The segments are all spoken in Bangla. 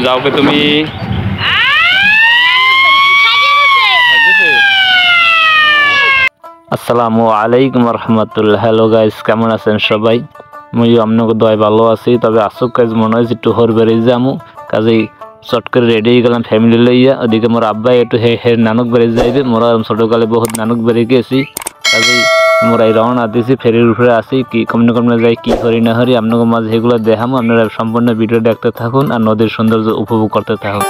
যাও কে তুমি আসসালামু আলাইকুম রহমতুল্লাহ। হ্যালো গাইস, কেমন আছেন সবাই? মুই আপনাকে দয় ভালো আছি। তবে আসুক কাজ মনে হয় একটু হর বেড়ে যামু, কাজেই চট করে রেডি হয়ে গেলাম ফ্যামিলি লইয়া। ওদিকে মোর আব্বাই একটু হে নানক বেড়ে যাইবে। মোরা ছোটকালে বহুত নানক বেড়ে গেছি, কাজেই মোরা এই রওনা দিছি, ফেরির উপরে আসি। কি কমনে কমনে যাই, কি হরি না হরি আপনাকে মাঝে এগুলো দেখামো। আপনারা সম্পূর্ণ ভিডিও দেখতে থাকুন আর নদীর সৌন্দর্য উপভোগ করতে থাকুন।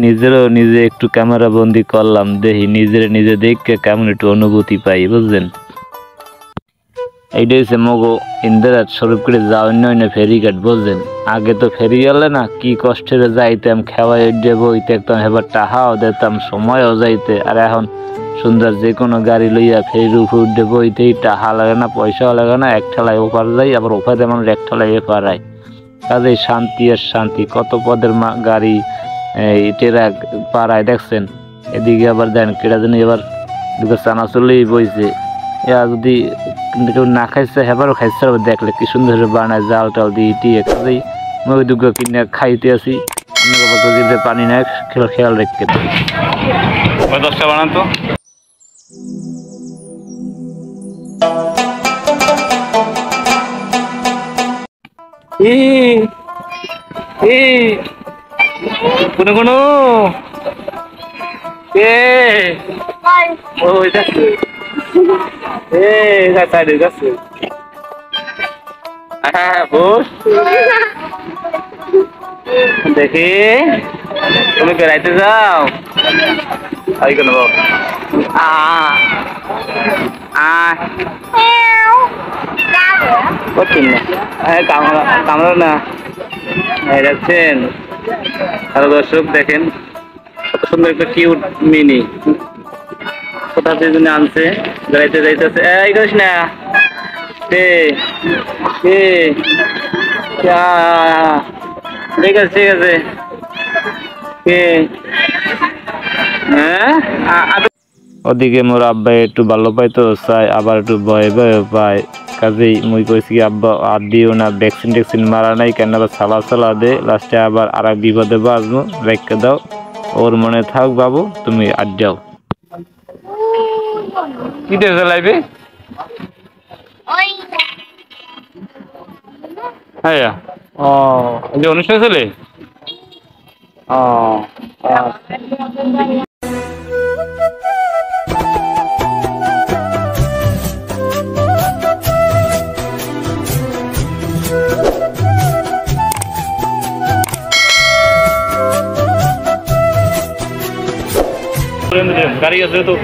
নিজেরও নিজে একটু ক্যামেরা বন্দি করলাম, দেখি নিজে দেখে কেমন একটু অনুভূতি পাই, বুঝলেন? এইটা হচ্ছে মগো ইন্দিরা স্বরূপ করে যাওয়া অন্য ফেরিঘাট, বুঝলেন? আগে তো ফেরি গেলে না কি কষ্টের যাইতাম, খেওয়াই বইতে একদম, এবার টাহাও দিতাম, সময়ও যাইতে। আর এখন সুন্দর যে কোনো গাড়ি লইয়া ফেরির উপর উঠে বইতেই টাহা লাগে না, পয়সাও লাগে না, এক ঠেলায় ওপার যাই, আবার ওপারে মানুষ এক ঠেলায় এপার আয়। কাজেই শান্তি আর শান্তি। কত পদের গাড়ি এই টেরা পাড়ায় দেখছেন। এদিকে আবার দেন কেটা জানি এবার চানা চলেই বইছে। যদি কেউ না খাইছে হেবারও খাইছে, দেখলে কি সুন্দর বানায় জাল টাল দিয়ে টিয়ে। কাজেই ওই দুটো কিনে খাইতে আসি। আপনার পানি নেয় খেয়াল রেখে 10টা বানান তো। কোনো কোনো ওই দেখো সাইডে গেছে। হ্যাঁ বস দেখি তুমি বেড়াইতে যাও। আই কেন করছেন না? হ্যাঁ কামড়া না যাচ্ছেন। হ্যালো দর্শক, দেখেন কত সুন্দর একটা কিউট মিনি। কোথা থেকে আনছে, বেড়াইতে যাইতেছে। এই করিস না, ঠিক আছে ঠিক আছে। ওদিকে মোর আব্বাই একটু ভালো পাইতো চাই, আবার একটু ভয় ভয় পায়। কাজেই মুই কইছি কি আব্বা আর দিও না, ভ্যাকসিন মারা নাই কেন, আবার সালা দে, লাস্টে আবার আর এক বিপদে বাঁচবো। রেখে দাও, ওর মনে থাক বাবু, তুমি আর যাও। কি দিয়ে চালাইবে? হ্যাঁ ও যে অনুষ্ঠান চলে। ও গাড়ি আছে তো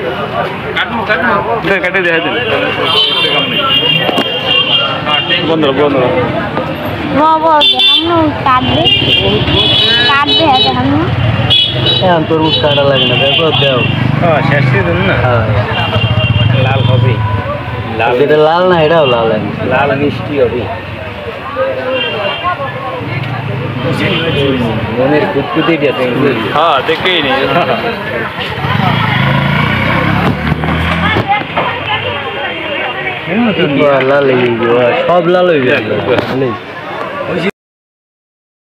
কাটে দেখা বন্ধ বন্ধ তরমুজ কাটা লাগে না, দেও শেষ সিজন না, লাল হবে। লাল এটা লাল না, এটাও লাল, লাল মিষ্টি হবে। মনের কুতকুতি হ্যাঁ দেখেই নেই। লাল সব লাল হয়ে গেছে।